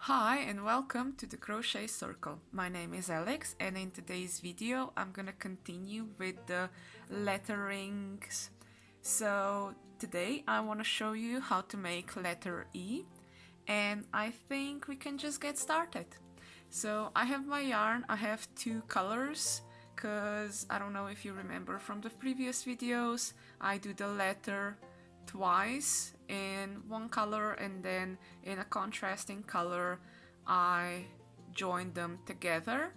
Hi and welcome to the Crochet Circle. My name is Alex and in today's video I'm gonna continue with the letterings. So today I want to show you how to make letter E and I think we can just get started. So I have my yarn, I have two colors because I don't know if you remember from the previous videos, I do the letter twice in one color and then in a contrasting color I join them together.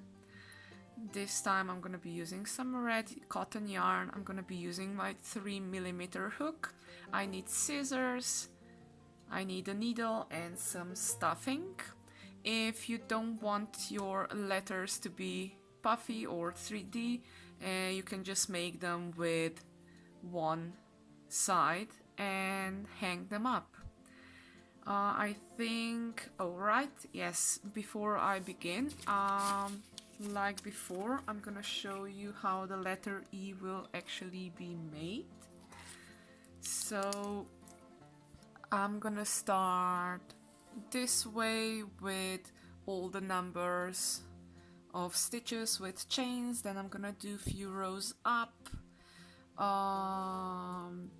This time I'm gonna be using some red cotton yarn. I'm gonna be using my 3mm hook. I need scissors, I need a needle and some stuffing. If you don't want your letters to be puffy or 3D, you can just make them with one side and hang them up. I think, alright, yes, before I begin, like before, I'm gonna show you how the letter E will actually be made. So I'm gonna start this way with all the numbers of stitches with chains, then I'm gonna do few rows up,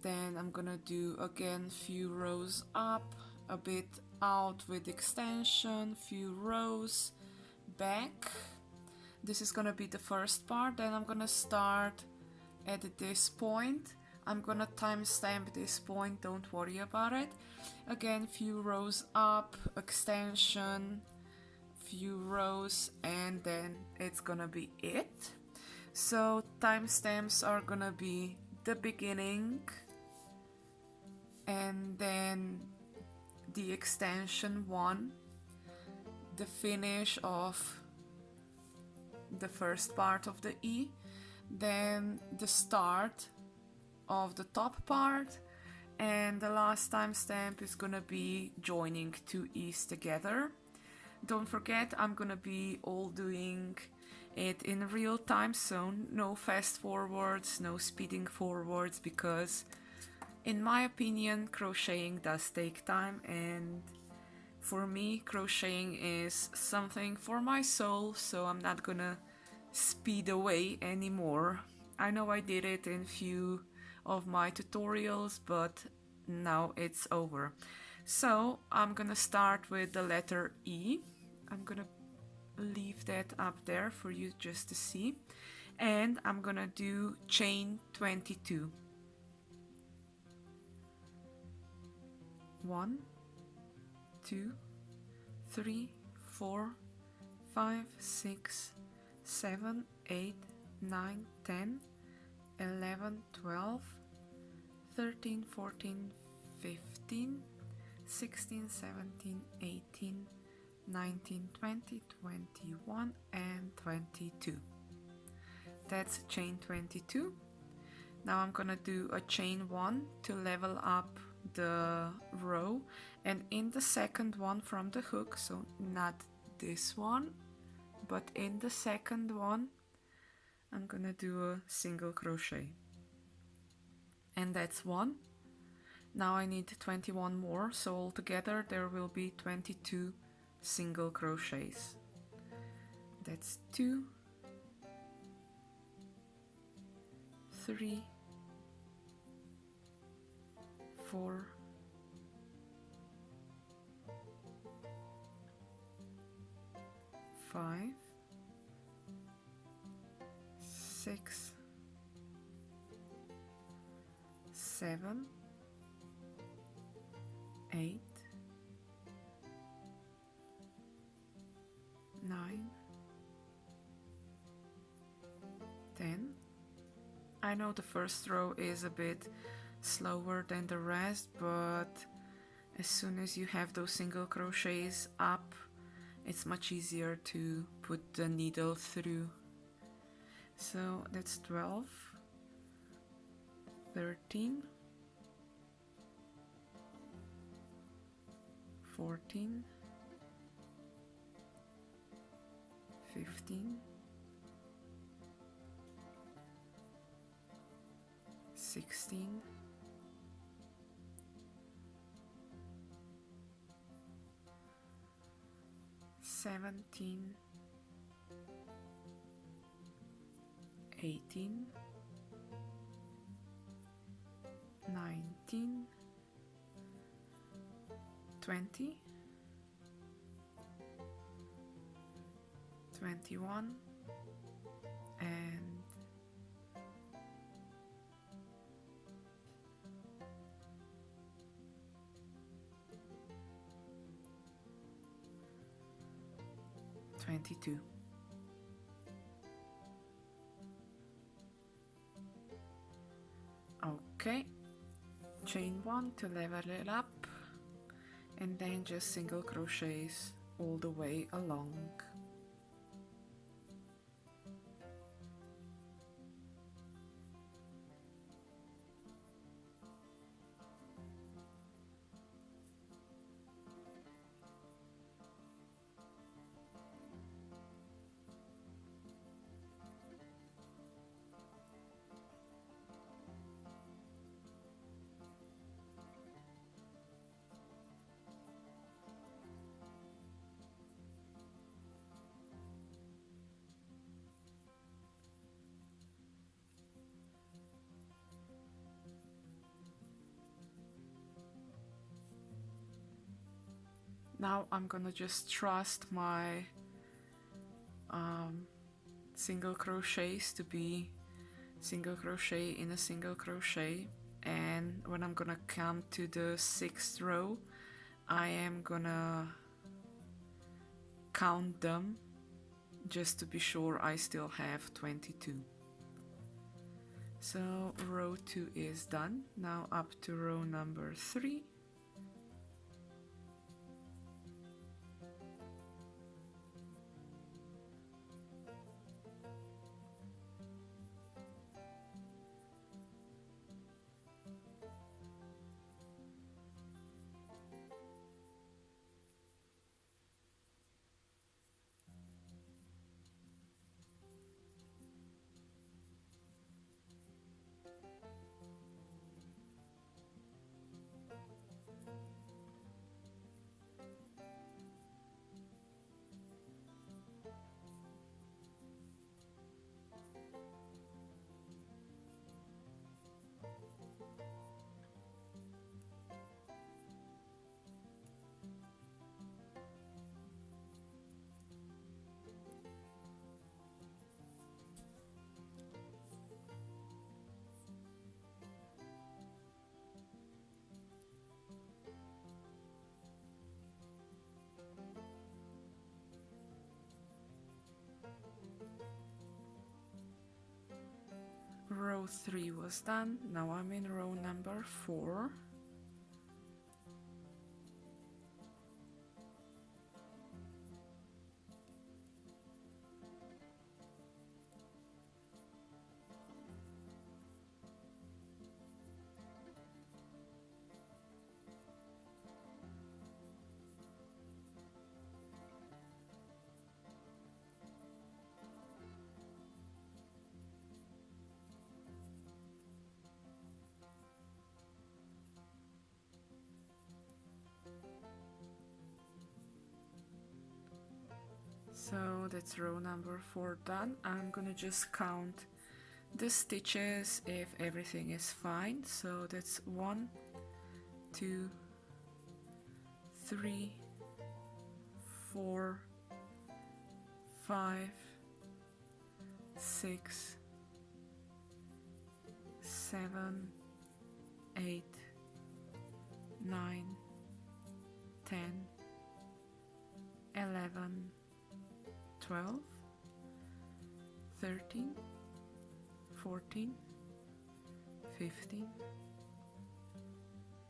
then I'm gonna do again few rows up, a bit out with extension, few rows back. This is gonna be the first part. Then I'm gonna start at this point. I'm gonna timestamp this point, don't worry about it. Again, few rows up, extension, few rows, and then it's gonna be it. So timestamps are gonna be the beginning and then the extension one, the finish of the first part of the E, then the start of the top part, and the last timestamp is gonna be joining two E's together. Don't forget, I'm gonna be all doing it in real time, so no fast forwards, no speeding forwards, because in my opinion crocheting does take time, and for me crocheting is something for my soul, so I'm not gonna speed away anymore. I know I did it in few of my tutorials, but now it's over. So I'm gonna start with the letter E. I'm gonna leave that up there for you just to see, and I'm gonna do chain 22. 1, 2, 3, 4, 5, 6, 7, 8, 9, 10, 11, 12, 13, 14, 15, 16, 17, 18, 19, 20, 21, and 22. That's chain 22. Now I'm gonna do a chain 1 to level up the row, and in the second one from the hook, so not this one, but in the second one I'm gonna do a single crochet, and that's 1. Now I need 21 more, so altogether there will be 22 single crochets. That's 2, 3, 4, 5, 6, 7, 8, 9, 10. I know the first row is a bit slower than the rest, but as soon as you have those single crochets up, it's much easier to put the needle through. So that's 12, 13, 14, 15, 16, 17, 17, 18, 19, 20, 21, and 22. Okay, chain 1 to level it up, and then just single crochets all the way along. Now I'm gonna just trust my single crochets to be single crochet in a single crochet, and when I'm gonna come to the 6th row I am gonna count them just to be sure I still have 22. So row 2 is done. Now up to row number 3. Row 3 was done. Now I'm in row number 4. So that's row number 4 done. I'm gonna just count the stitches if everything is fine. So that's 1, 2, 3, 4, 5, 6, 7, 8, 9, 10, 11, 12, 13, 14, 15,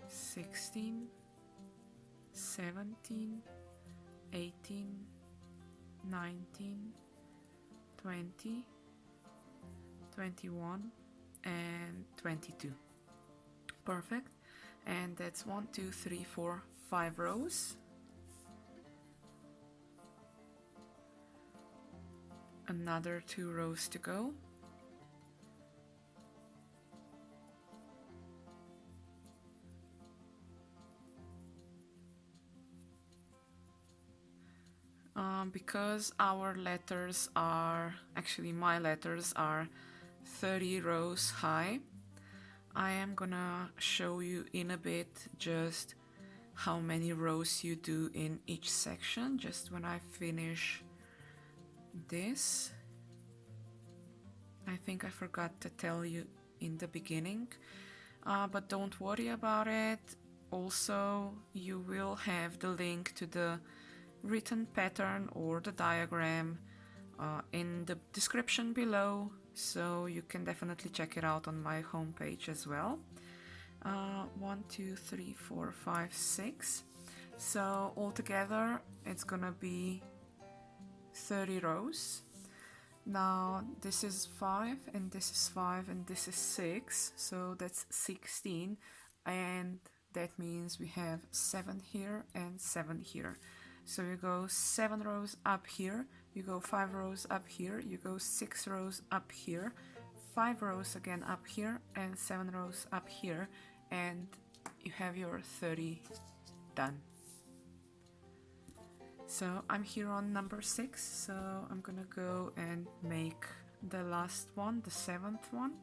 16, 17, 18, 19, 20, 21, and 22. Perfect. And that's 1, 2, 3, 4, 5 rows. Another 2 rows to go. because our letters are, actually my letters are 30 rows high, I am gonna show you in a bit just how many rows you do in each section, just when I finish this. I think I forgot to tell you in the beginning, but don't worry about it. Also, you will have the link to the written pattern or the diagram in the description below, so you can definitely check it out on my homepage as well. 1, 2, 3, 4, 5, 6. So altogether it's gonna be 30 rows. Now this is 5 and this is 5 and this is 6, so that's 16, and that means we have 7 here and 7 here. So you go 7 rows up here, you go 5 rows up here, you go 6 rows up here, 5 rows again up here, and 7 rows up here, and you have your 30 done. So I'm here on number 6, so I'm gonna go and make the last one, the 7th one.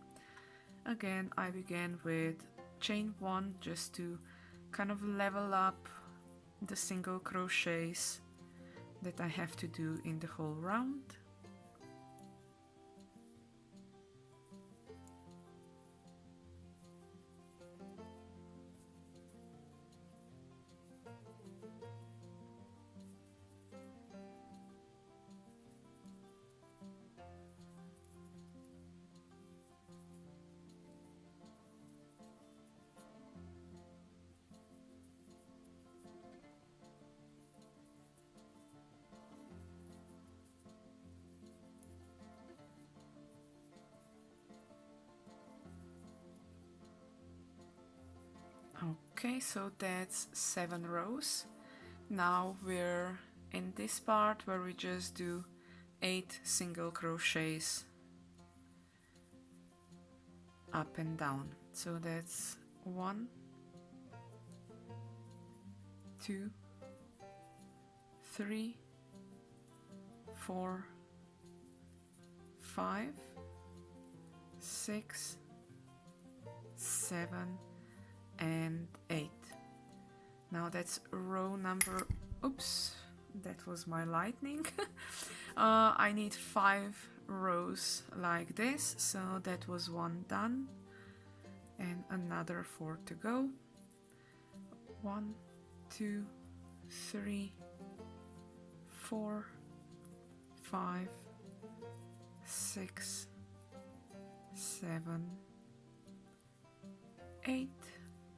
Again, I began with chain 1 just to kind of level up the single crochets that I have to do in the whole round. Okay, so that's 7 rows. Now we're in this part where we just do 8 single crochets up and down. So that's 1, 2, 3, 4, 5, 6, 7, and 8. Now that's row number, oops, that was my lightning. I need 5 rows like this, so that was 1 done and another 4 to go. 1, 2, 3, 4, 5, 6, 7, 8.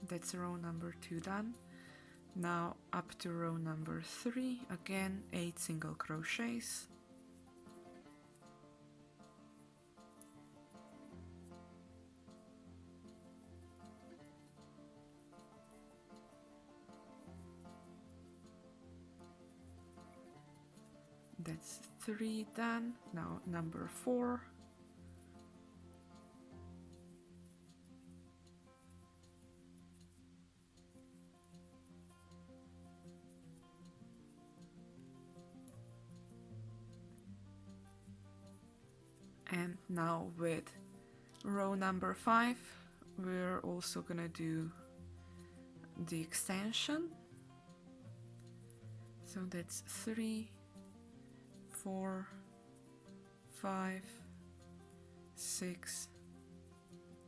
That's row number 2 done. Now up to row number 3, again 8 single crochets. That's 3 done. Now number 4. And now with row number 5, we're also gonna do the extension. So that's 3, 4, 5, 6,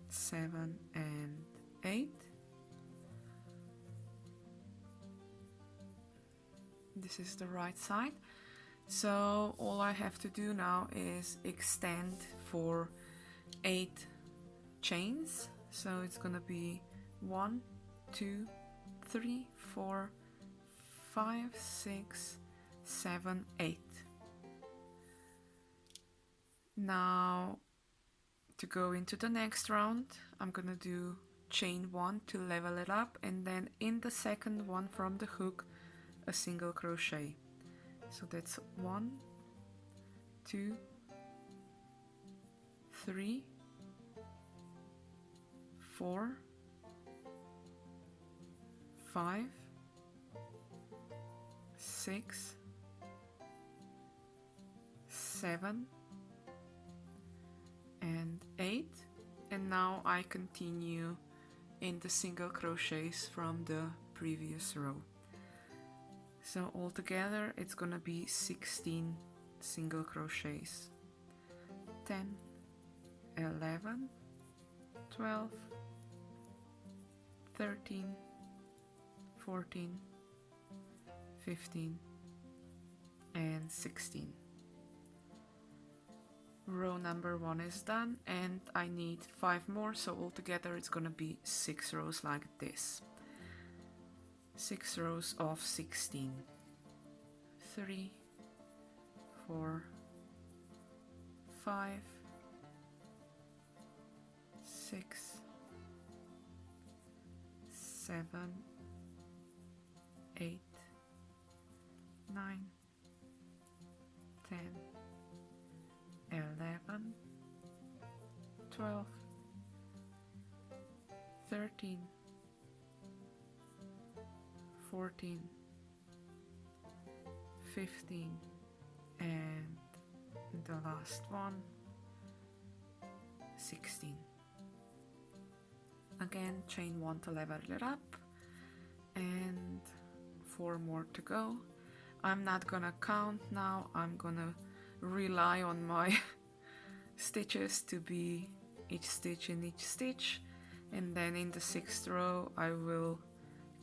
7, and 8. This is the right side. So all I have to do now is extend for 8 chains. So it's gonna be 1, 2, 3, 4, 5, 6, 7, 8. Now to go into the next round, I'm gonna do chain 1 to level it up, and then in the second one from the hook, a single crochet. So that's 1, 2, 3, 4, 5, 6, 7 and 8, and now I continue in the single crochets from the previous row. So altogether it's gonna be 16 single crochets. 10, 11, 12, 13, 14, 15 and 16. Row number 1 is done and I need 5 more, so altogether it's gonna be 6 rows like this. 6 rows of 16. 3, 4, 5, 6, 7, 8, 9, 10, 11, 12, 13, 14, 15, and the last one, 16. Again, chain 1 to level it up, and 4 more to go. I'm not gonna count now, I'm gonna rely on my stitches to be each stitch in each stitch, and then in the 6th row I will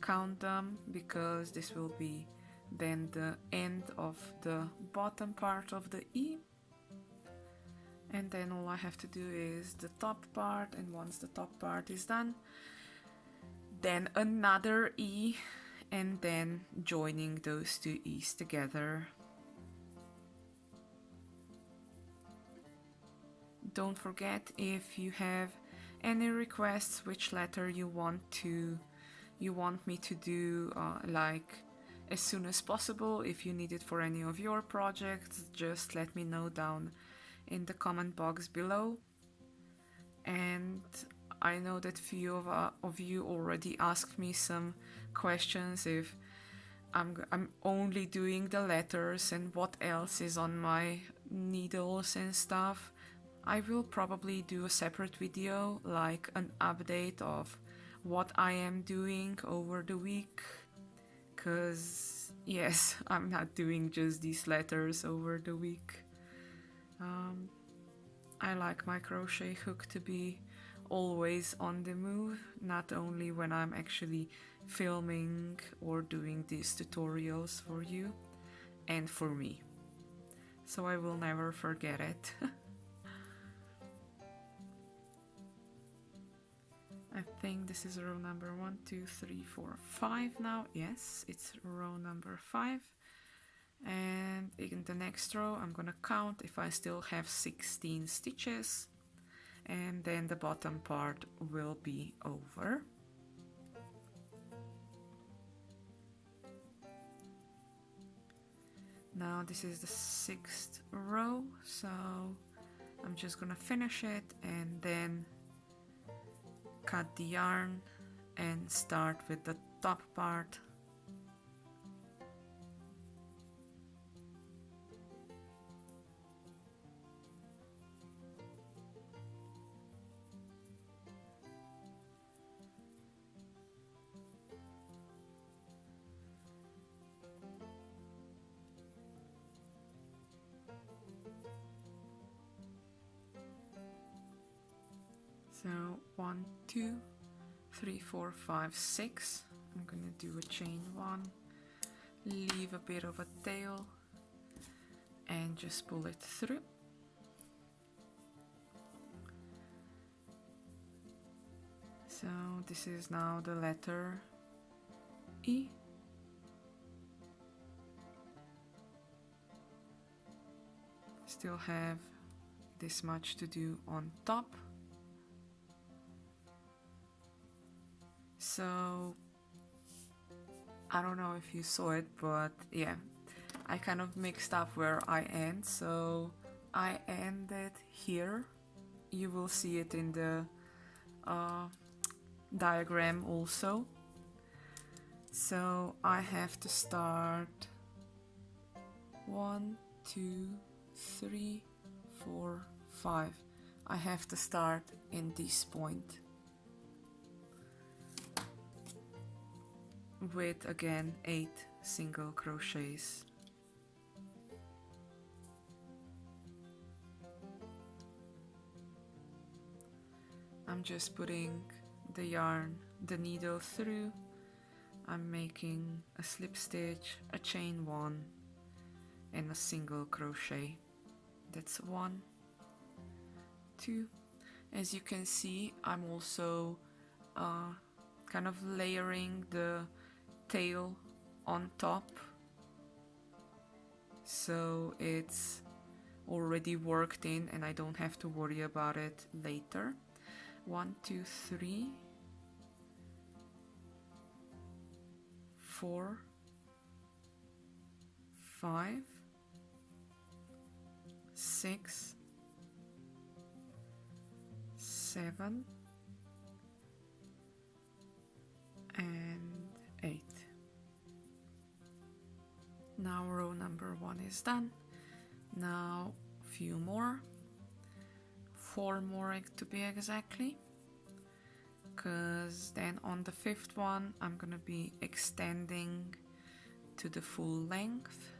count them, because this will be then the end of the bottom part of the E, and then all I have to do is the top part, and once the top part is done, then another E, and then joining those two E's together. Don't forget, if you have any requests which letter you want me to do like as soon as possible, if you need it for any of your projects, just let me know down in the comment box below. And I know that few of you already asked me some questions if I'm only doing the letters and what else is on my needles and stuff. I will probably do a separate video, like an update of what I am doing over the week, because yes, I'm not doing just these letters over the week. I like my crochet hook to be always on the move, not only when I'm actually filming or doing these tutorials for you and for me, so I will never forget it. I think this is row number 1, 2, 3, 4, 5 now. Yes, it's row number 5. And in the next row, I'm gonna count if I still have 16 stitches, and then the bottom part will be over. Now this is the 6th row, so I'm just gonna finish it and then cut the yarn and start with the top part. So 1, 2, 3, 4, 5, 6. I'm gonna do a chain 1, leave a bit of a tail and just pull it through. So this is now the letter E. Still have this much to do on top. So I don't know if you saw it, but yeah, I kind of mixed up where I end. So I ended here. You will see it in the diagram also. So I have to start 1, 2, 3, 4, 5. I have to start in this point with again 8 single crochets. I'm just putting the needle through. I'm making a slip stitch, a chain 1 and a single crochet. That's 1, 2. As you can see, I'm also kind of layering the tail on top, so it's already worked in and I don't have to worry about it later. 1, 2, 3, 4, 5, 6, 7, and 8. Now row number 1 is done. Now a few more, 4 more to be exactly, because then on the 5th one I'm gonna be extending to the full length.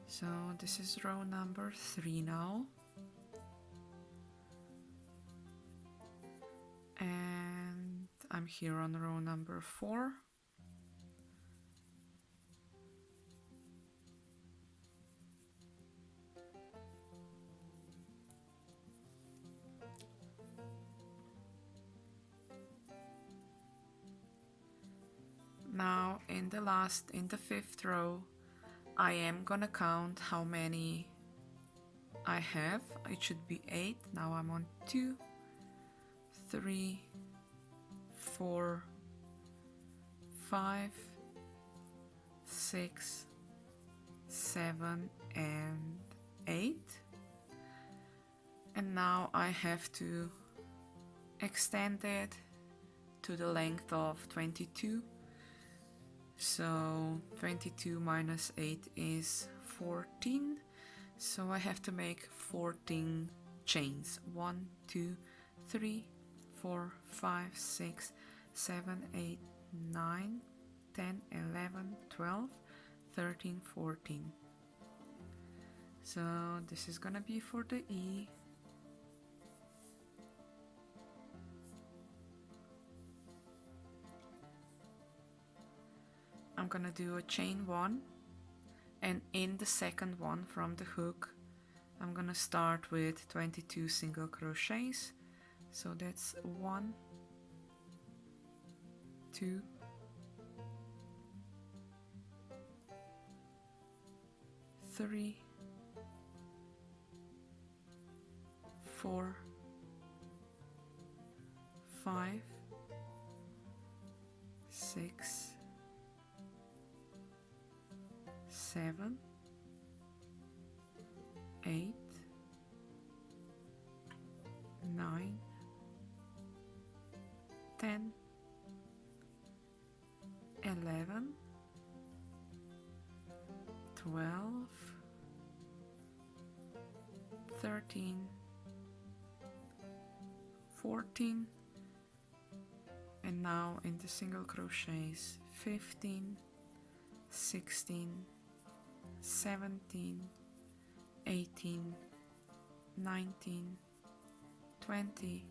So this is row number 3 now, and I'm here on row number 4. Now in the 5th row, I am gonna count how many I have. It should be 8. Now I'm on 2, 3, 4, 5, 6, 7, and 8. And now I have to extend it to the length of 22. So 22 minus 8 is 14. So I have to make 14 chains. 1, 2, 3, 4, 5, 6, 7, 8, 9, 10, 11, 12, 13, 14. So this is gonna be for the E. I'm gonna do a chain 1, and in the second one from the hook I'm gonna start with 22 single crochets. So that's 1, 2, 3, 4, 5, 6, 7, 8, 9, 10, 11, 12, 13, 14, and now in the single crochets 15, 16, 17, 18, 19, 20,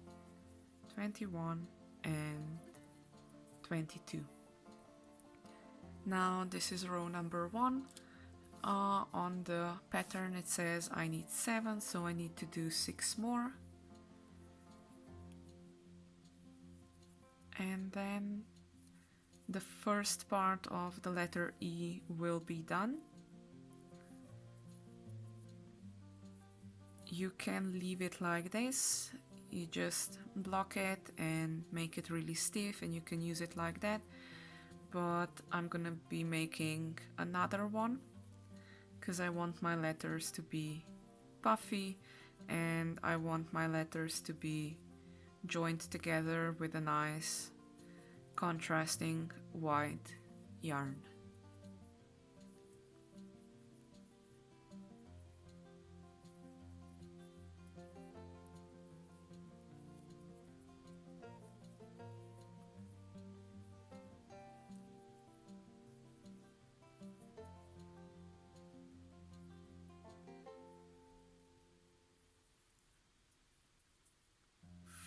21, and 22. Now this is row number 1. On the pattern it says I need 7, so I need to do 6 more. And then the first part of the letter E will be done. You can leave it like this. You just block it and make it really stiff, and you can use it like that. But I'm gonna be making another one because I want my letters to be puffy, and I want my letters to be joined together with a nice contrasting white yarn.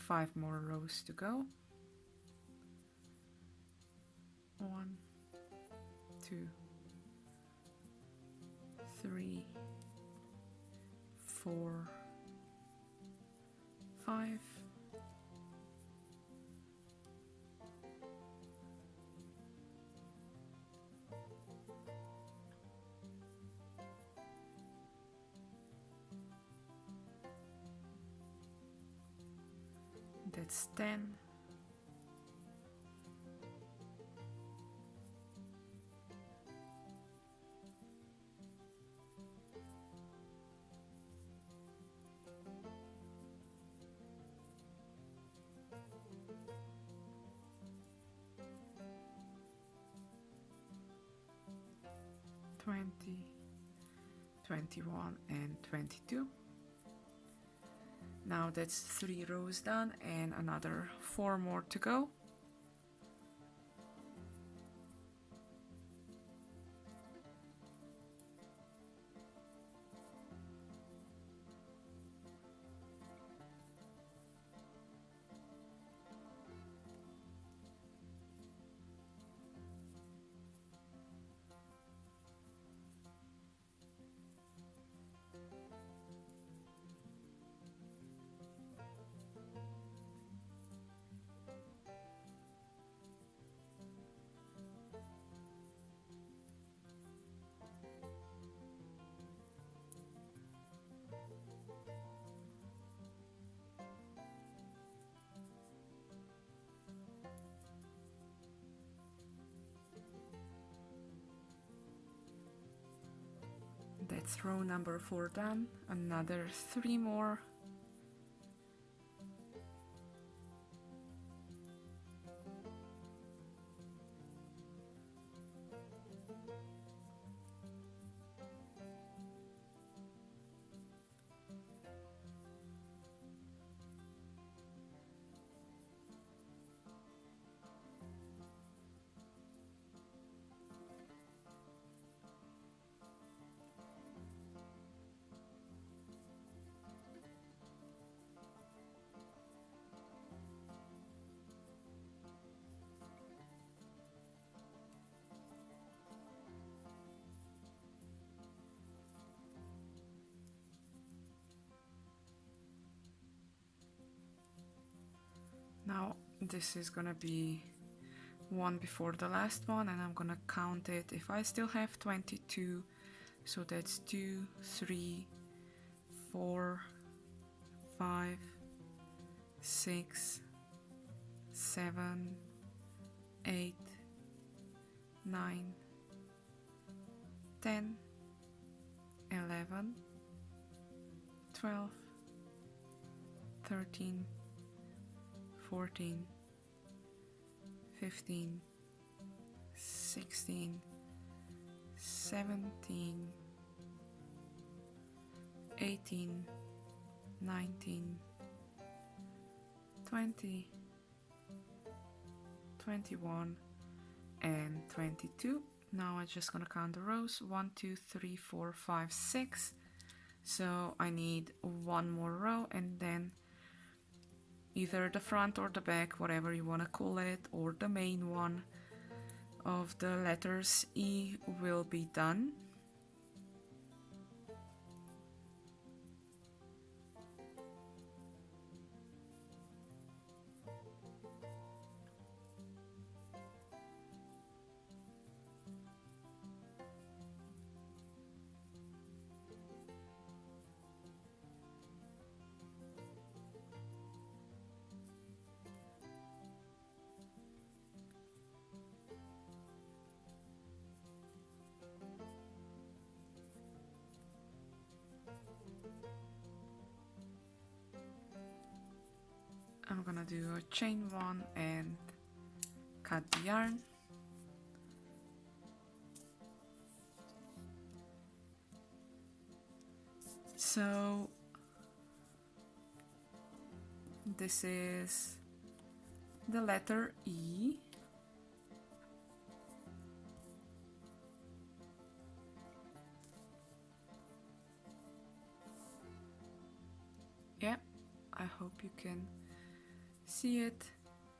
Five more rows to go. 1, 2, 3, 4, 5. That's 10. (20, 21 and 22). Now that's 3 rows done and another 4 more to go. That's row number 4 done. Another 3 more. Now this is gonna be one before the last one, and I'm gonna count it if I still have 22. So that's 2, 3, 4, 5, 6, 7, 8, 9, 10, 11, 12, 13, 14, 15, 16, 17, 18, 19, 20, 21 and 22. Now I'm just gonna count the rows. 1, 2, 3, 4, 5, 6. So I need one more row, and then either the front or the back, whatever you want to call it, or the main one of the letters E will be done. I'm gonna do a chain 1 and cut the yarn. So this is the letter E. Yeah, I hope you can see it.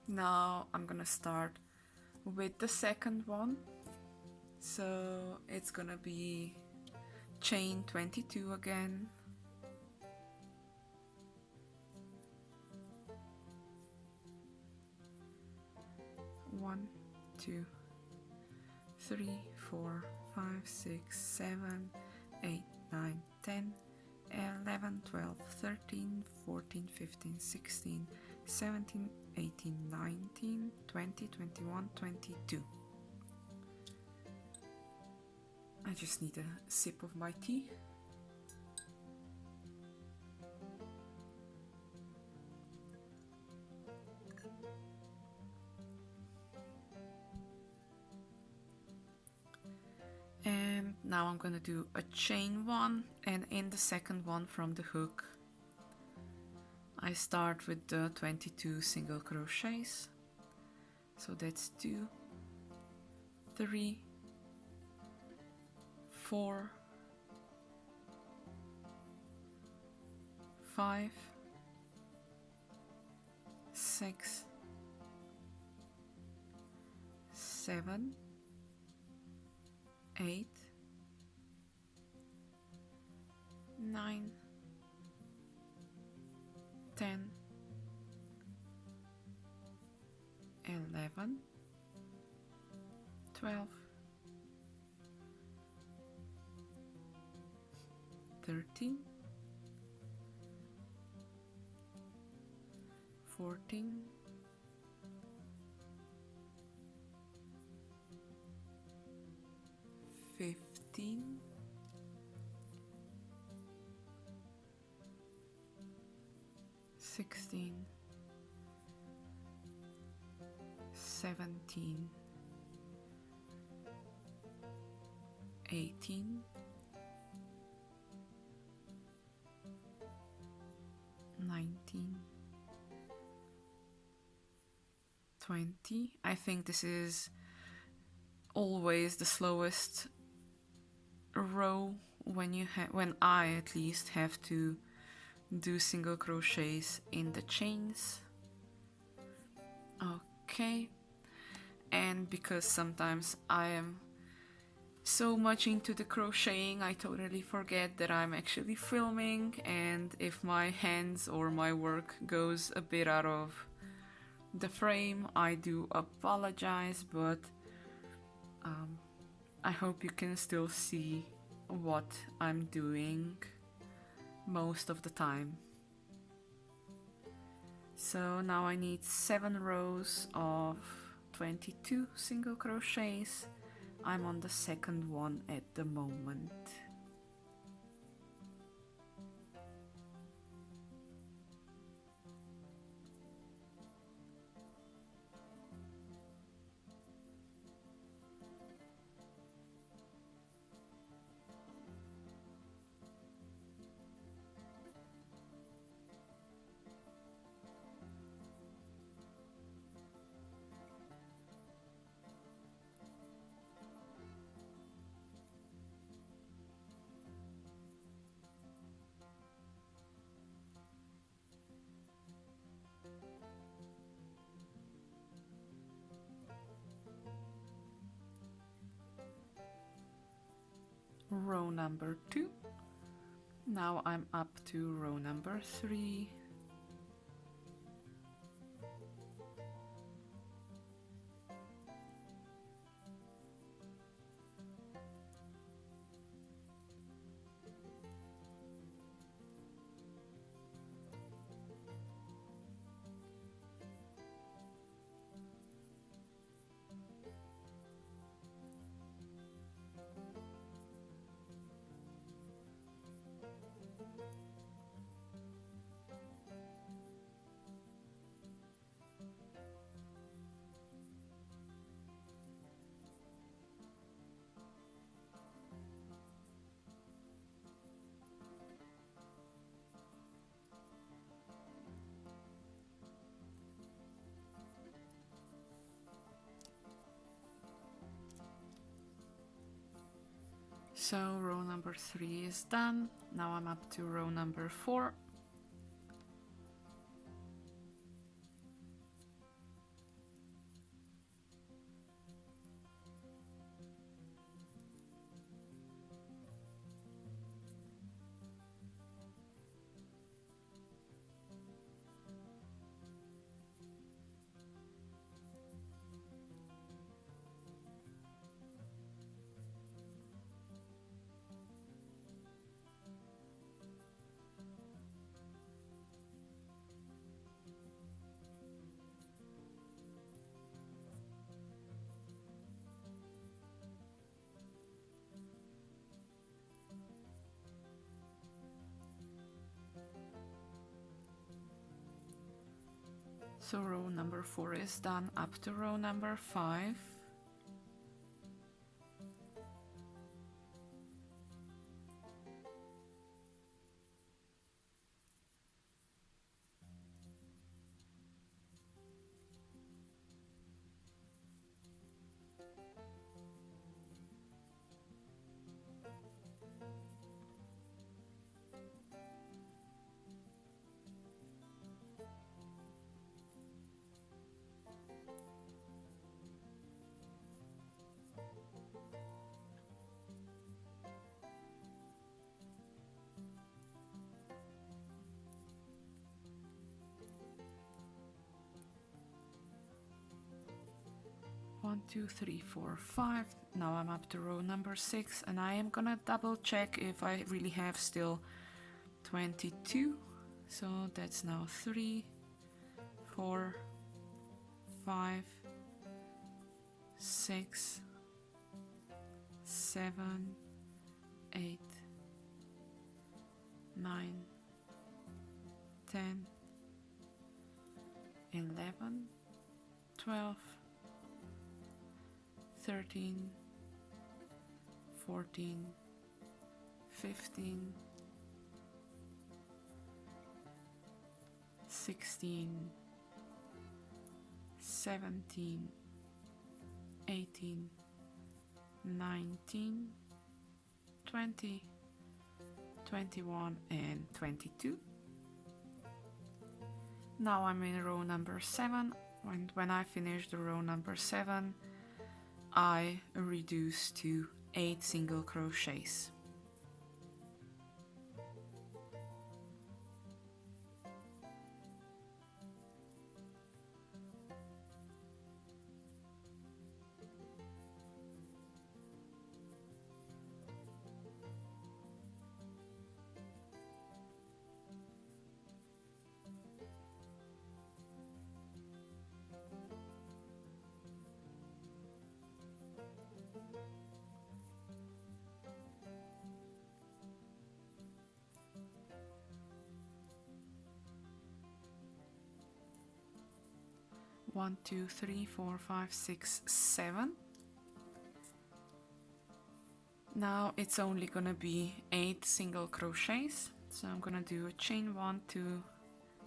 Now I'm gonna start with the second one. So it's gonna be chain 22 again. One, 2, 3, 4, 5, 6, 7, 8, 9, 10, 11, 12, 13, 14, 15, 16, 17, 18, 19, 20, 21, 22. I just need a sip of my tea. And now I'm gonna do a chain 1, and in the second one from the hook I start with the 22 single crochets. So that's 2, 3, 4, 5, 6, 7, 8, 9, 10, 11, 12, 13, 14, 15, 16, 17, 18, 19, 20. I think this is always the slowest row when I at least have to do single crochets in the chains. Okay, and because sometimes I am so much into the crocheting I totally forget that I'm actually filming, and if my hands or my work goes a bit out of the frame, I do apologize, but I hope you can still see what I'm doing most of the time. So now I need 7 rows of 22 single crochets. I'm on the second one at the moment. Row number 2. Now I'm up to row number 3. So row number 3 is done. Now I'm up to row number 4. So row number 4 is done, up to row number 5. One, two, three, four, 5. Now I'm up to row number 6, and I am gonna double check if I really have still 22. So that's now 3, 4, 5, 6, 7, 8, 9, 10, 11, 12, 13, 14, 15, 16, 17, 18, 19, 20, 21 and 22. Now I'm in row number 7, and when I finish the row number 7, I reduce to 8 single crochets. One, two, three, four, 5, 6, 7. Now it's only gonna be 8 single crochets, so I'm gonna do a chain 1 to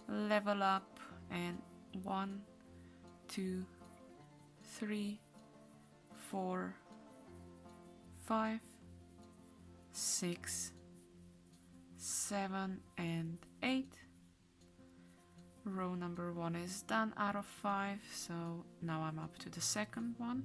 level up, and 1, 2, 3, 4, 5, 6, 7 and 8. Row number 1 is done out of 5, so now I'm up to the second one.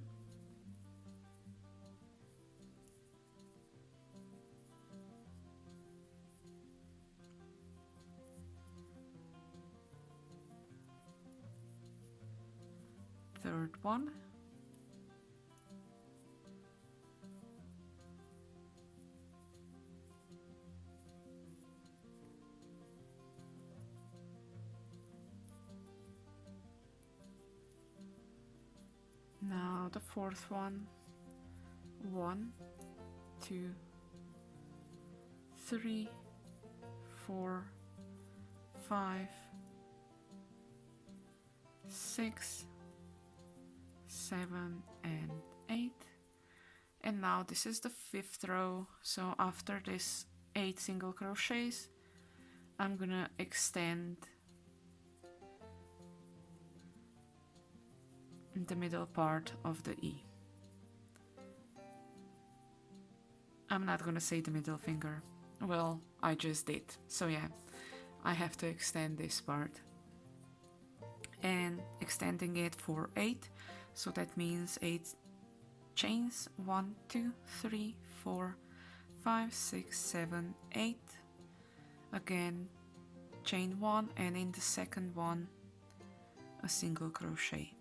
Third one. Now the fourth one. 1, 2, 3, 4, 5, 6, 7 and 8. And now this is the 5th row, so after this 8 single crochets I'm gonna extend the middle part of the E. I'm not gonna say the middle finger. Well, I just did. So yeah, I have to extend this part. And extending it for 8, so that means 8 chains. 1, 2, 3, 4, 5, 6, 7, 8. Again, chain 1, and in the second one a single crochet.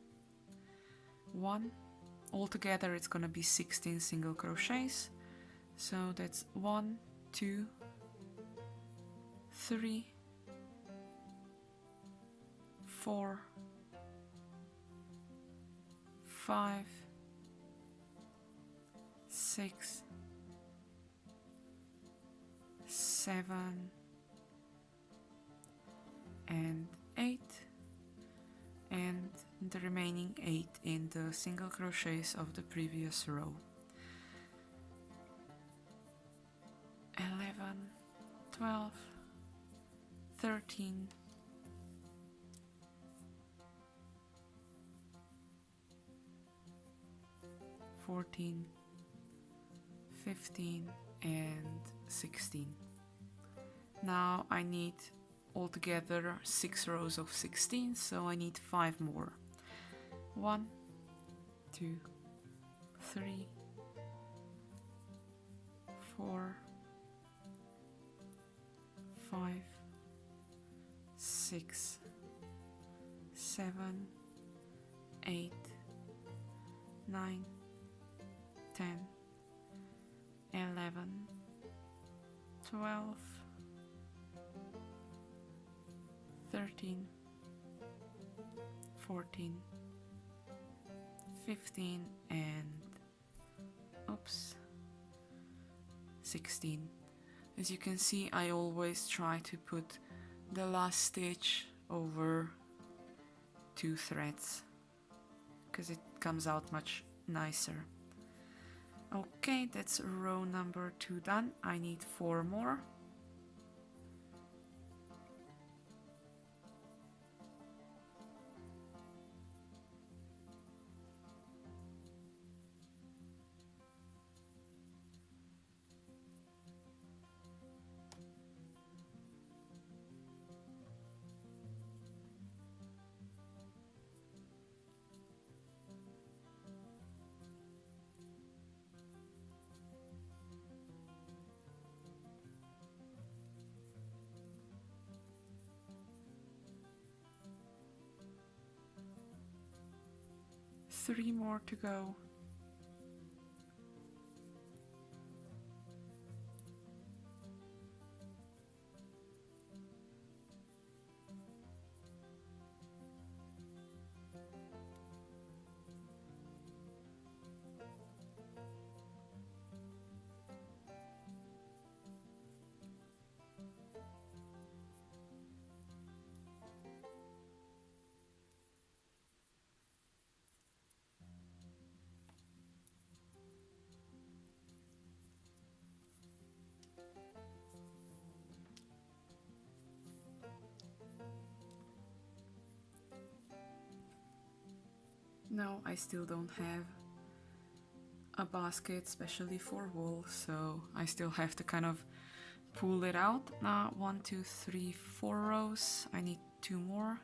1. Altogether it's gonna be 16 single crochets. So that's 1, 2, 3, 4, 5, 6, 7, and 8, and the remaining 8 in the single crochets of the previous row. 11, 12, 13, 14, 15, and 16. Now I need altogether 6 rows of 16, so I need 5 more. 1, 2, 3, 4, 5, 6, 7, 8, 9, 10, 11, 12, 13, 14, 15, and 16. As you can see, I always try to put the last stitch over 2 threads because it comes out much nicer. Okay, that's row number 2 done. I need 4 more. Three more to go. No, I still don't have a basket especially for wool, so I still have to kind of pull it out. Now 1, 2, 3, 4 rows. I need 2 more.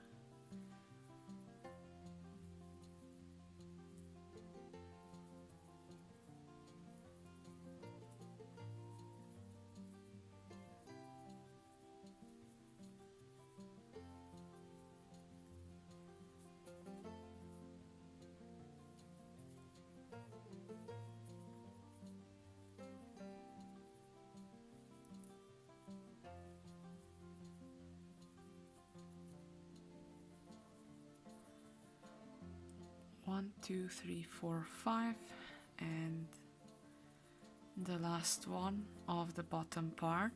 One, 2, 3, 4, 5, and the last one of the bottom part.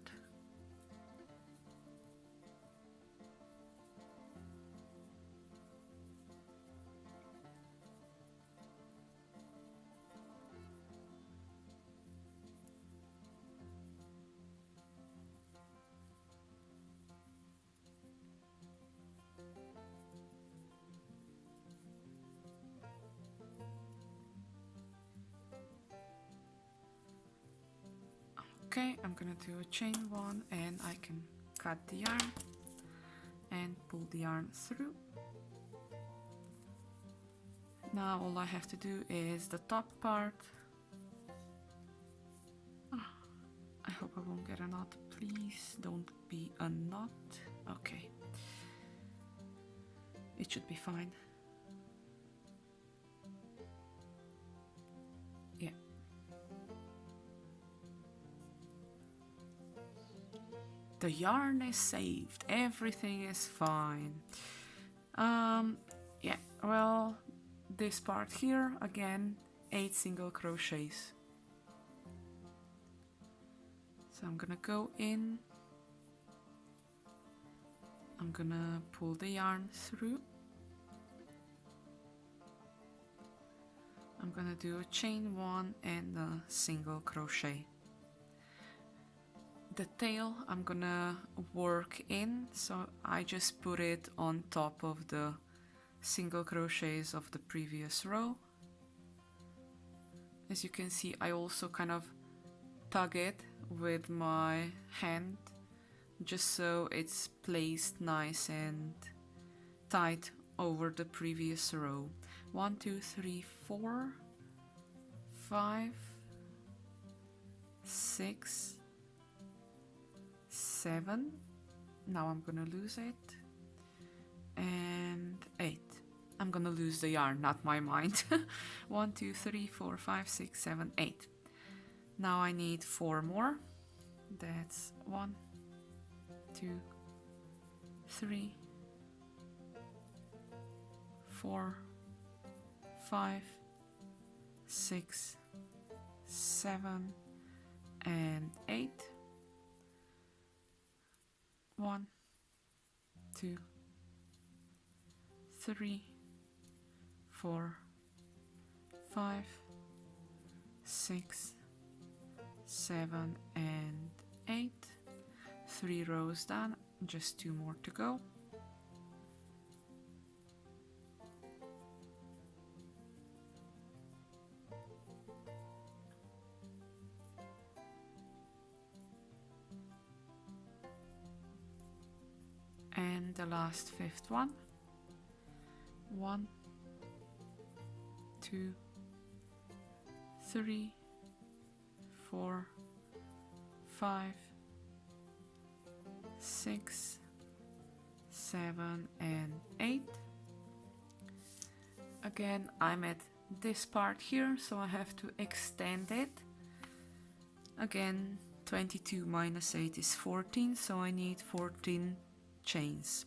Okay, I'm gonna do a chain 1 and I can cut the yarn and pull the yarn through. Now all I have to do is the top part. I hope I won't get a knot. Please don't be a knot. Okay. It should be fine. Yeah. The yarn is saved. Everything is fine. Yeah, well, this part here, again, 8 single crochets. So I'm gonna go in. I'm gonna pull the yarn through. I'm gonna do a chain 1 and a single crochet. The tail I'm gonna work in, so I just put it on top of the single crochets of the previous row. As you can see, I also kind of tug it with my hand just so it's placed nice and tight over the previous row. 1, 2, 3, 4, 5, 6, 7. Now I'm gonna lose it. And 8. I'm gonna lose the yarn, not my mind. 1, 2, 3, 4, 5, 6, 7, 8. Now I need 4 more. That's 1, 2, 3, 4, 5, 6, 7, and 8. 1, 2, 3, 4, 5, 6, 7, and 8. 3 rows done, just 2 more to go. And the last 5th one. 1, 2, 3, 4, 5, 6, 7, and 8. Again, I'm at this part here, so I have to extend it. Again, 22 minus 8 is 14, so I need 14 chains.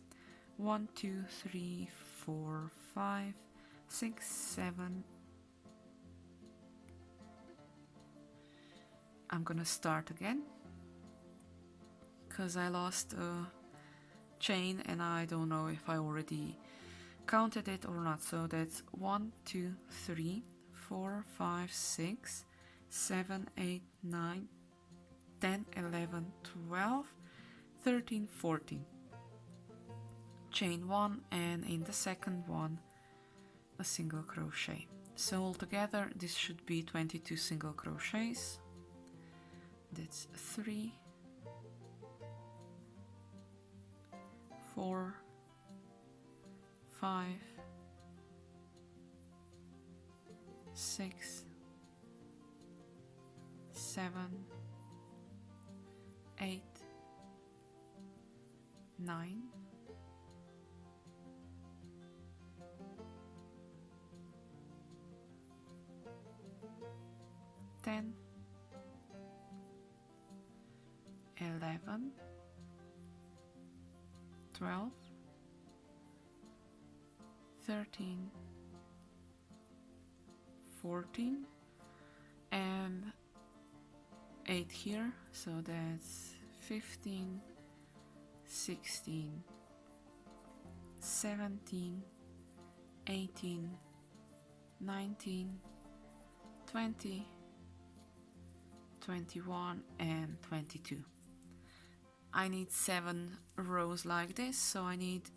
1, 2, 3, 4, 5, 6, 7. I'm gonna start again because I lost a chain and I don't know if I already counted it or not. So that's 1, 2, 3, 4, 5, 6, 7, 8, 9, 10, 11, 12, 13, 14. Chain 1, and in the second one a single crochet. So altogether this should be 22 single crochets. That's 3, 4, 5, 6, 7, 8, 9, 10, 11, 12, 13, 14, and 8 here, so that's 15, 16, 17, 18, 19, 20, 21, and 22. I need 7 rows like this, so I need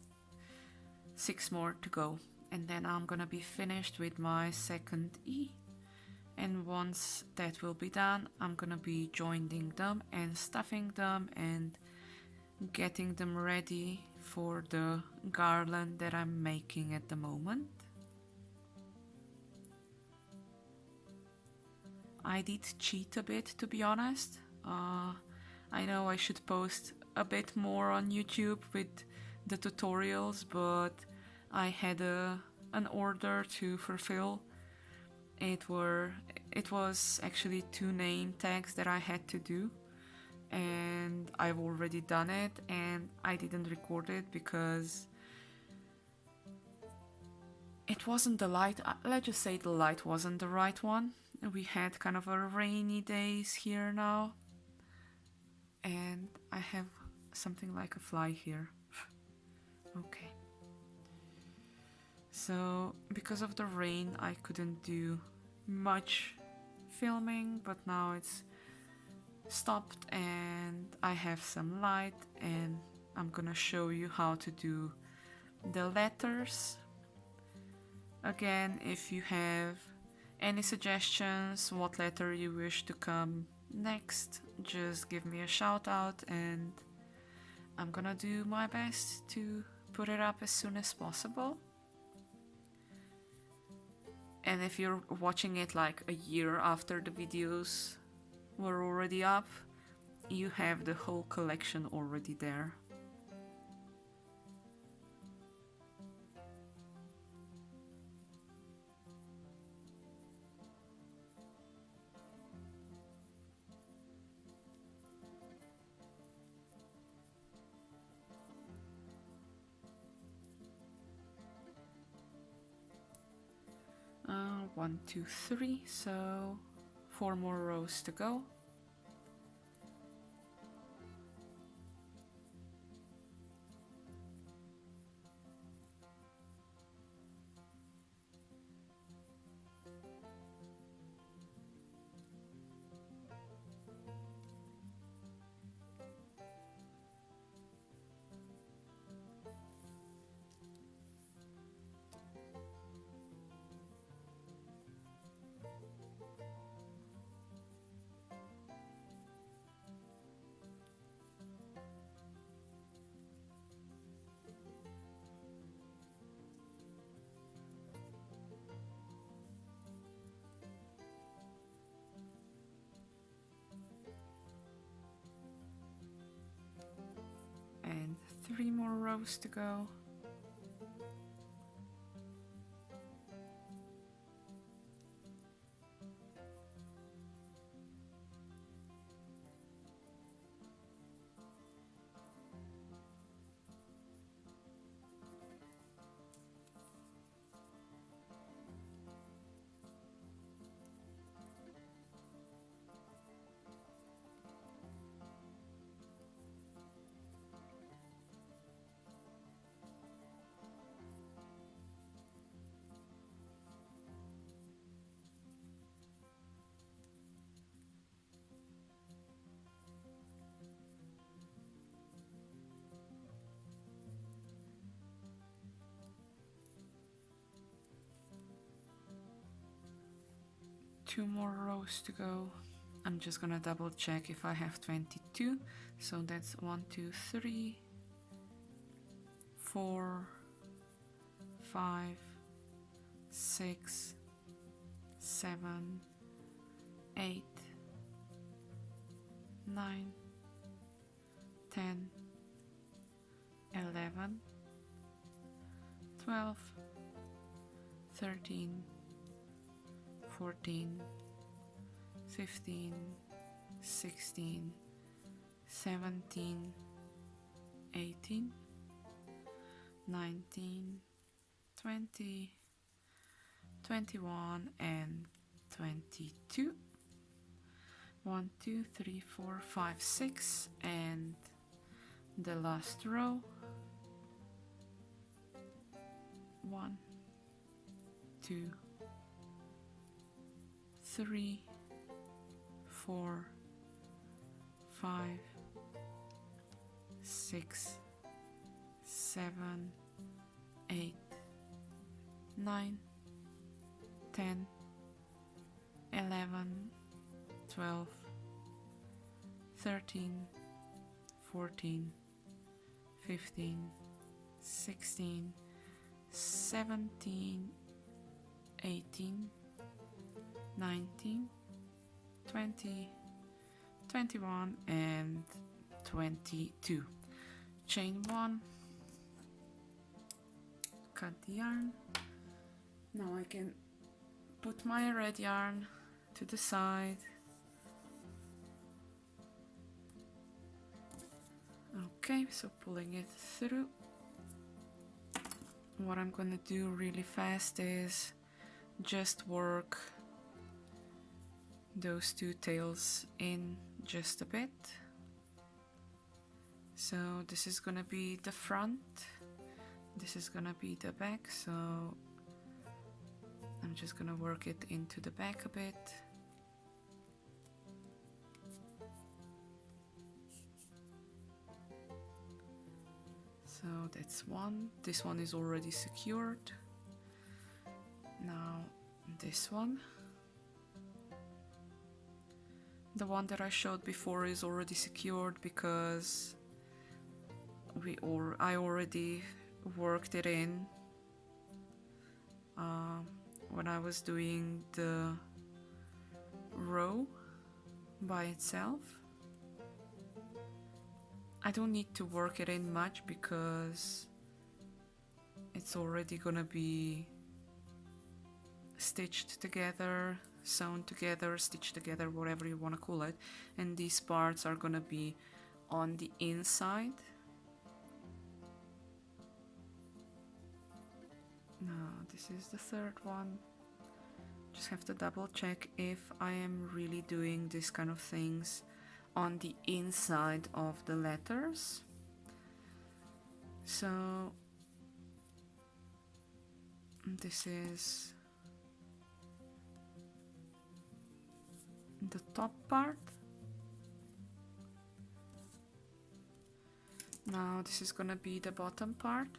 6 more to go, and then I'm gonna be finished with my second E, And once that will be done, I'm gonna be joining them and stuffing them and getting them ready for the garland that I'm making at the moment. I did cheat a bit, to be honest. I know I should post a bit more on YouTube with the tutorials, but I had an order to fulfill. It was actually 2 name tags that I had to do, and I've already done it, and I didn't record it because it wasn't the light. Let's just say the light wasn't the right one. We had kind of a rainy days here now, and I have something like a fly here. Okay. So because of the rain I couldn't do much filming, but now it's stopped and I have some light, and I'm gonna show you how to do the letters. Again, if you have any suggestions what letter you wish to come next, just give me a shout out and I'm gonna do my best to put it up as soon as possible. And if you're watching it like a year after the videos were already up, you have the whole collection already there. One, two, three, so 4 more rows to go. And 3 more rows to go. Two more rows to go. I'm just gonna double check if I have 22. So that's 1, 2, 3, 4, 5, 6, 7, 8, 9, 10, 11, 12, 13, 14, 15, 16, 17, 18, 19, 20, 21, and 22. 1, 2, 3, 4, 5, 6, and the last row. 1, 2, 3, 4, 5, 6, 7, 8, 9, 10, 11, 12, 13, 14, 15, 16, 17, 18, 19, 20, 21 and 22. Chain 1, cut the yarn. Now I can put my red yarn to the side. Okay, so pulling it through. What I'm gonna do really fast is just work those two tails in just a bit. So this is gonna be the front, this is gonna be the back, so I'm just gonna work it into the back a bit. So that's one. This one is already secured. Now this one. The one that I showed before is already secured because I already worked it in when I was doing the row by itself. I don't need to work it in much because it's already gonna be stitched together, sewn together, stitched together, whatever you want to call it, and these parts are gonna be on the inside. Now this is the third one. Just have to double check if I am really doing this kind of things on the inside of the letters. So this is the top part. Now this is gonna be the bottom part.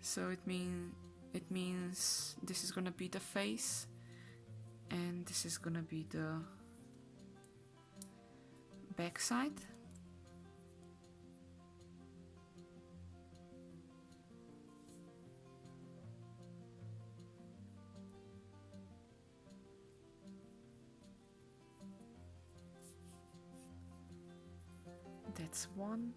So it means this is gonna be the face and this is gonna be the back side. That's one.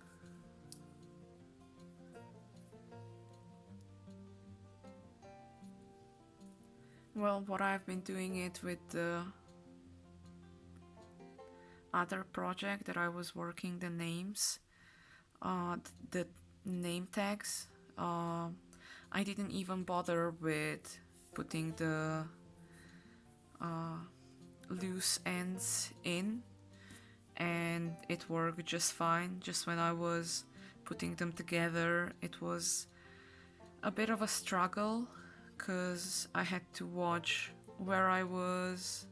Well, what I've been doing it with the other project that I was working the names, the name tags, I didn't even bother with putting the loose ends in, and it worked just fine. Just when I was putting them together, it was a bit of a struggle because I had to watch where I was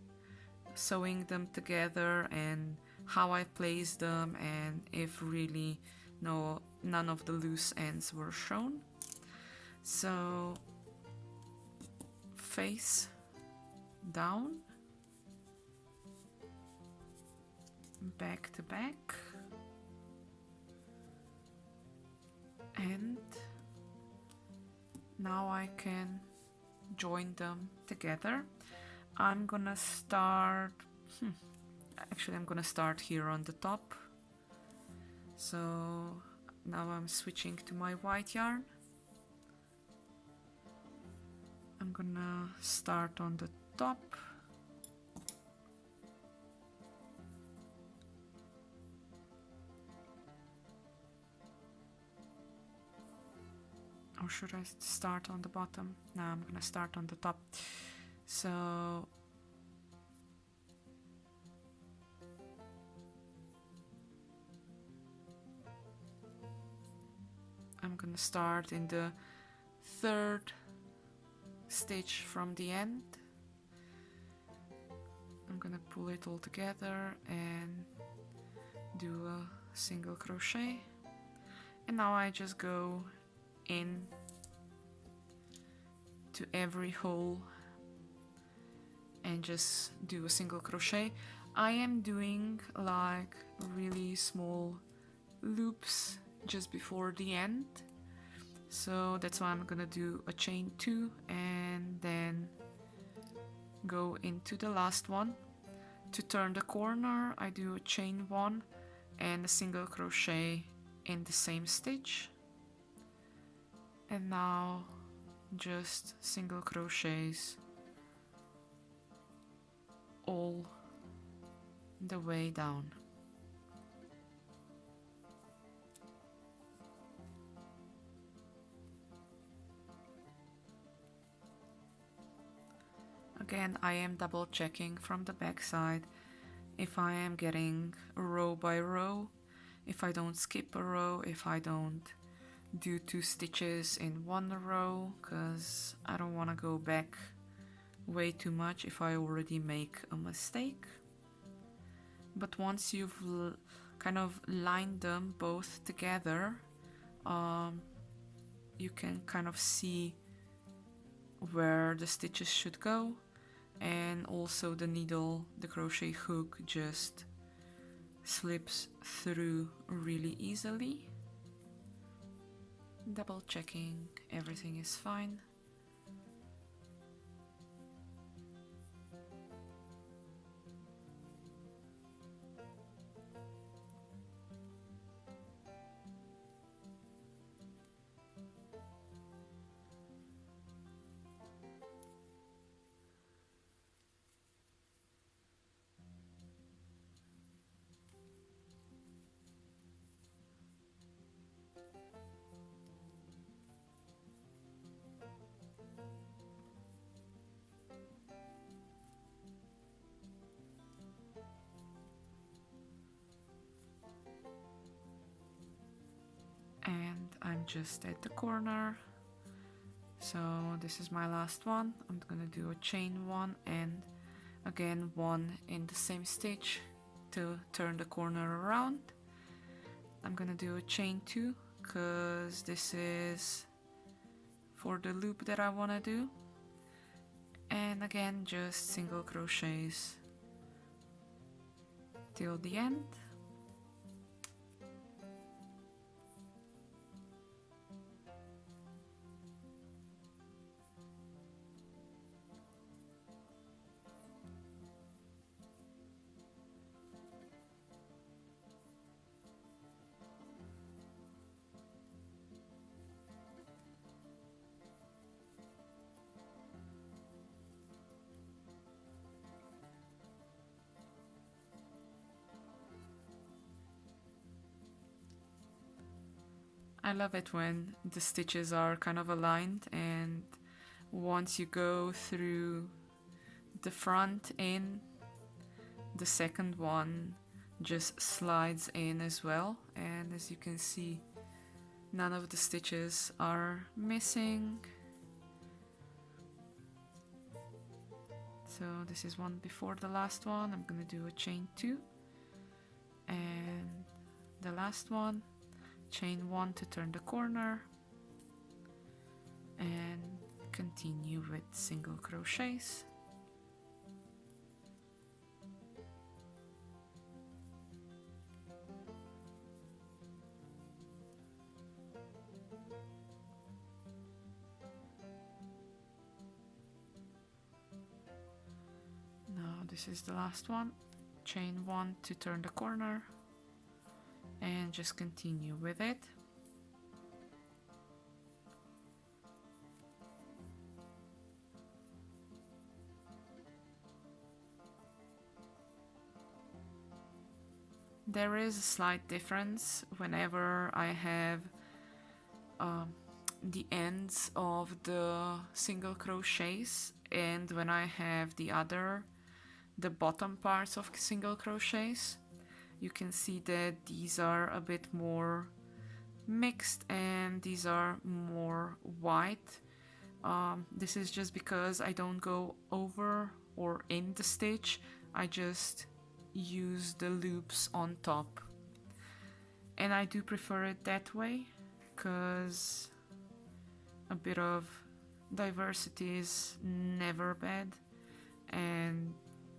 sewing them together and how I placed them, and if really none of the loose ends were shown. So face down, back to back, and now I can join them together. I'm gonna start actually I'm gonna start here on the top. So now I'm switching to my white yarn. I'm gonna start on the top. Or should I start on the bottom? No, I'm gonna start on the top. So I'm gonna start in the third stitch from the end. I'm gonna pull it all together and do a single crochet, and now I just go in to every hole and just do a single crochet. I am doing like really small loops just before the end, so that's why I'm gonna do a chain 2 and then go into the last one. To turn the corner, I do a chain 1 and a single crochet in the same stitch, and now just single crochets all the way down. Again, I am double checking from the back side if I am getting row by row, if I don't skip a row, if I don't do 2 stitches in one row, because I don't want to go back way too much if I already make a mistake. But once you've kind of lined them both together, you can kind of see where the stitches should go, and also the needle, the crochet hook just slips through really easily. Double checking everything is fine. And I'm just at the corner, so this is my last one. I'm gonna do a chain 1 and again 1 in the same stitch to turn the corner around. I'm gonna do a chain 2 because this is for the loop that I want to do, and again just single crochets till the end. I love it when the stitches are kind of aligned, and once you go through the front in, the second one just slides in as well, and as you can see, none of the stitches are missing. So this is one before the last one. I'm gonna do a chain 2 and the last one, chain 1 to turn the corner, and continue with single crochets. Now this is the last one, chain 1 to turn the corner, and just continue with it. There is a slight difference whenever I have the ends of the single crochets and when I have the bottom parts of single crochets. You can see that these are a bit more mixed and these are more white. This is just because I don't go over or in the stitch, I just use the loops on top. And I do prefer it that way because a bit of diversity is never bad. and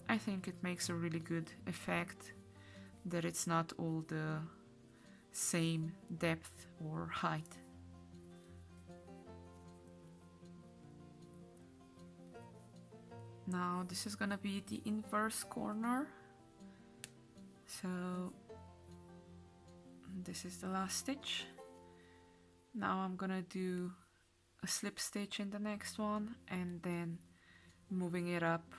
I think it makes a really good effect that it's not all the same depth or height. Now this is gonna be the inverse corner, so this is the last stitch. Now I'm gonna do a slip stitch in the next one and then moving it up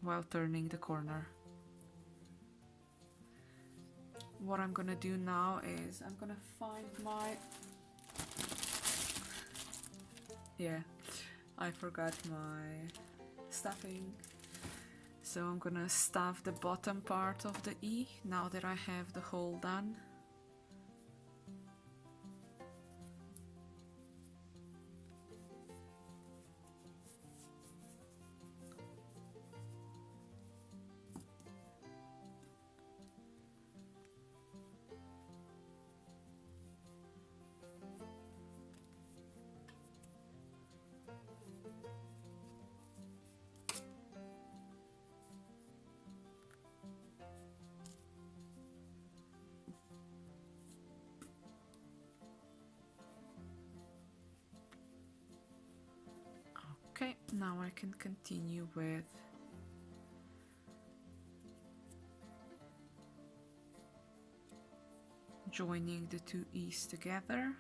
while turning the corner. What I'm gonna do now is I'm gonna find my... yeah, I forgot my stuffing. So I'm gonna stuff the bottom part of the E now that I have the hole done. Okay, now I can continue with joining the two E's together.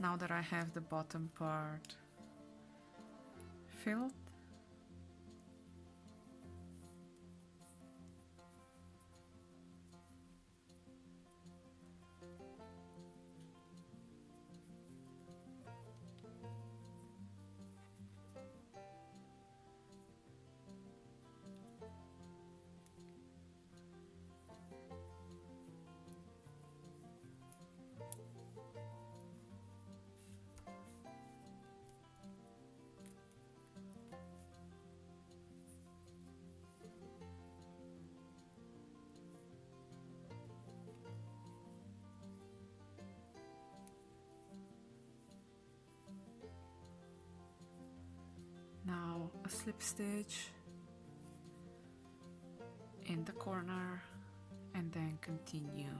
Now that I have the bottom part filled, now a slip stitch in the corner and then continue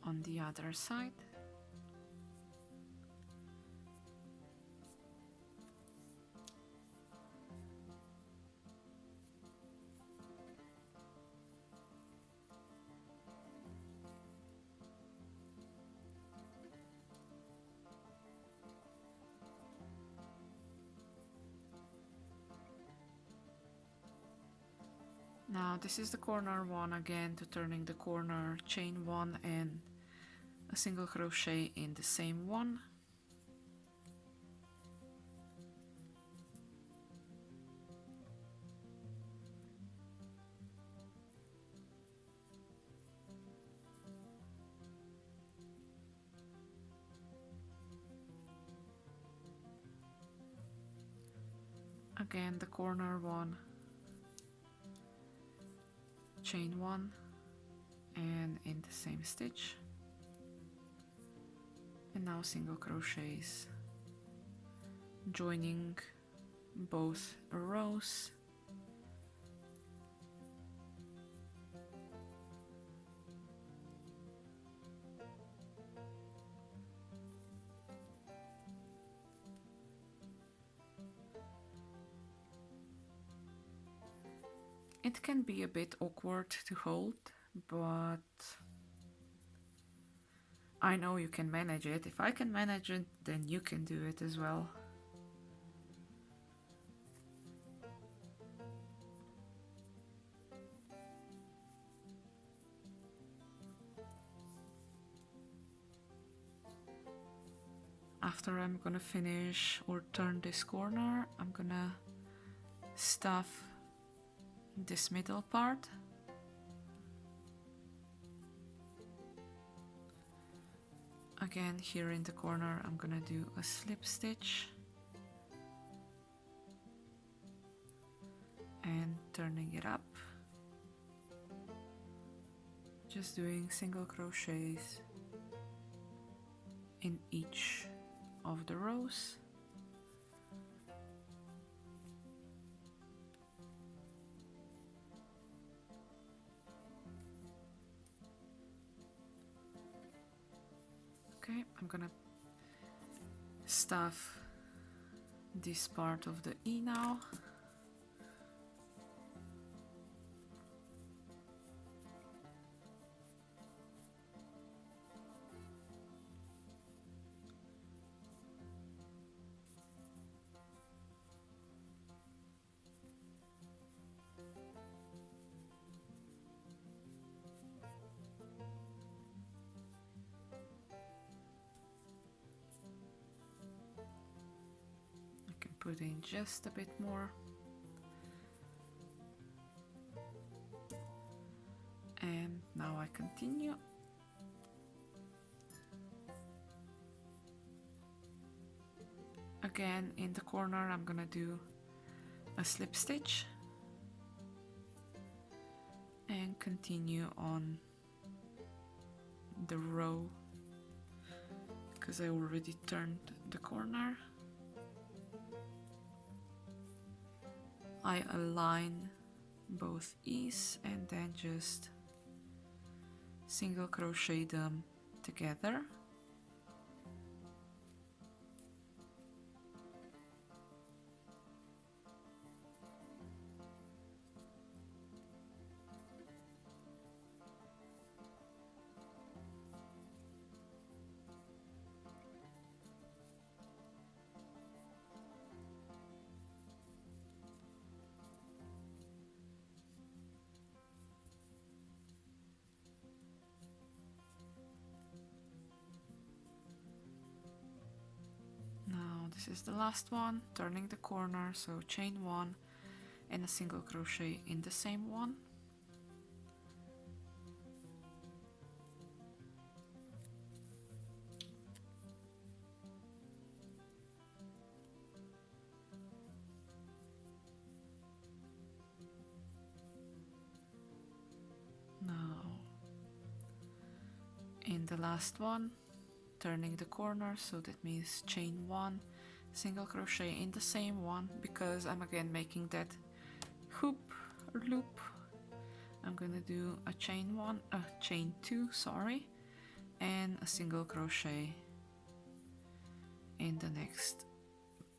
on the other side. Now this is the corner one again. To turning the corner, chain one and a single crochet in the same one. Again the corner one, chain one and in the same stitch, and now single crochets joining both rows. It can be a bit awkward to hold, but I know you can manage it. If I can manage it, then you can do it as well. After I'm gonna finish or turn this corner, I'm gonna stuff this middle part. Again, here in the corner, I'm gonna do a slip stitch and turning it up, just doing single crochets in each of the rows. Okay, I'm gonna stuff this part of the E now. Put in just a bit more, and now I continue. Again, in the corner I'm gonna do a slip stitch and continue on the row because I already turned the corner. I align both E's and then just single crochet them together. This is the last one, turning the corner, so chain 1 and a single crochet in the same one. Now in the last one, turning the corner, so that means chain 1, single crochet in the same one, because I'm again making that hoop or loop. I'm gonna do a chain 2, sorry, and a single crochet in the next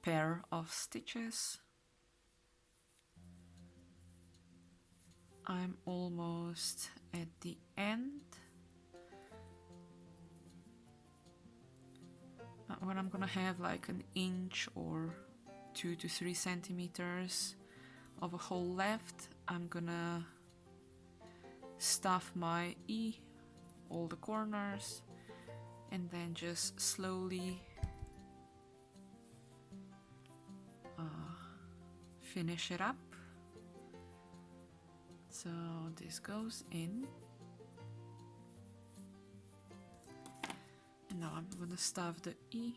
pair of stitches. I'm almost at the end. When I'm gonna have like an inch or 2 to 3 centimeters of a hole left, I'm gonna stuff my E, all the corners, and then just slowly finish it up. So this goes in. And now I'm gonna stuff the E.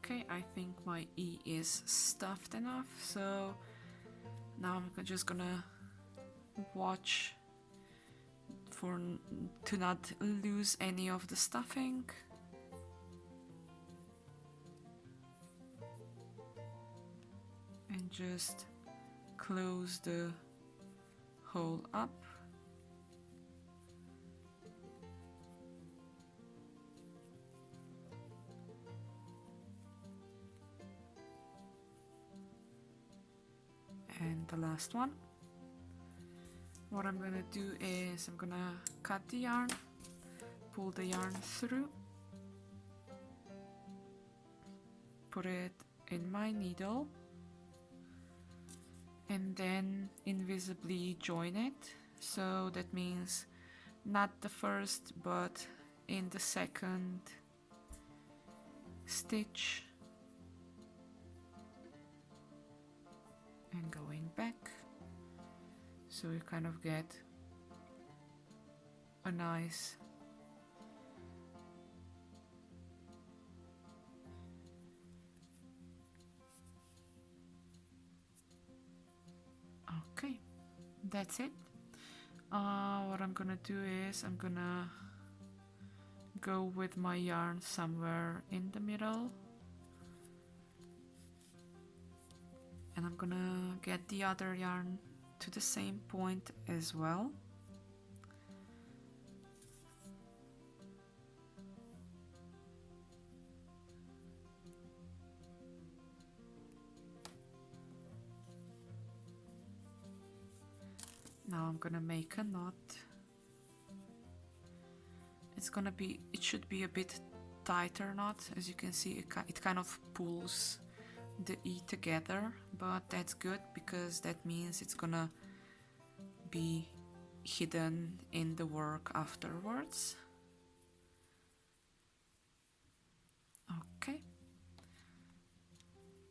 Okay, I think my E is stuffed enough, so now I'm just gonna watch to not lose any of the stuffing. And just close the hole up. And the last one. What I'm gonna do is I'm gonna cut the yarn, pull the yarn through, put it in my needle, and then invisibly join it. So that means not the first but in the second stitch and going back, so you kind of get a nice okay, that's it. What I'm gonna do is I'm gonna go with my yarn somewhere in the middle, and I'm gonna get the other yarn to the same point as well. Now I'm gonna make a knot. It should be a bit tighter knot. As you can see, it kind of pulls the E together, but that's good because that means it's gonna be hidden in the work afterwards. Okay.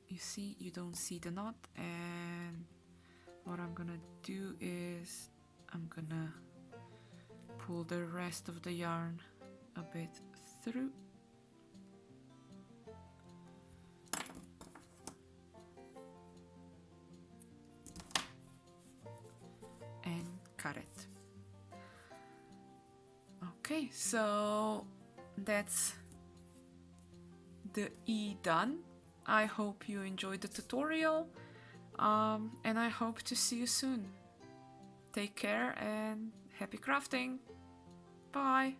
You see, you don't see the knot, and what I'm gonna do is I'm gonna pull the rest of the yarn a bit through. And cut it. Okay, so that's the E done. I hope you enjoyed the tutorial, and I hope to see you soon. Take care and happy crafting! Bye!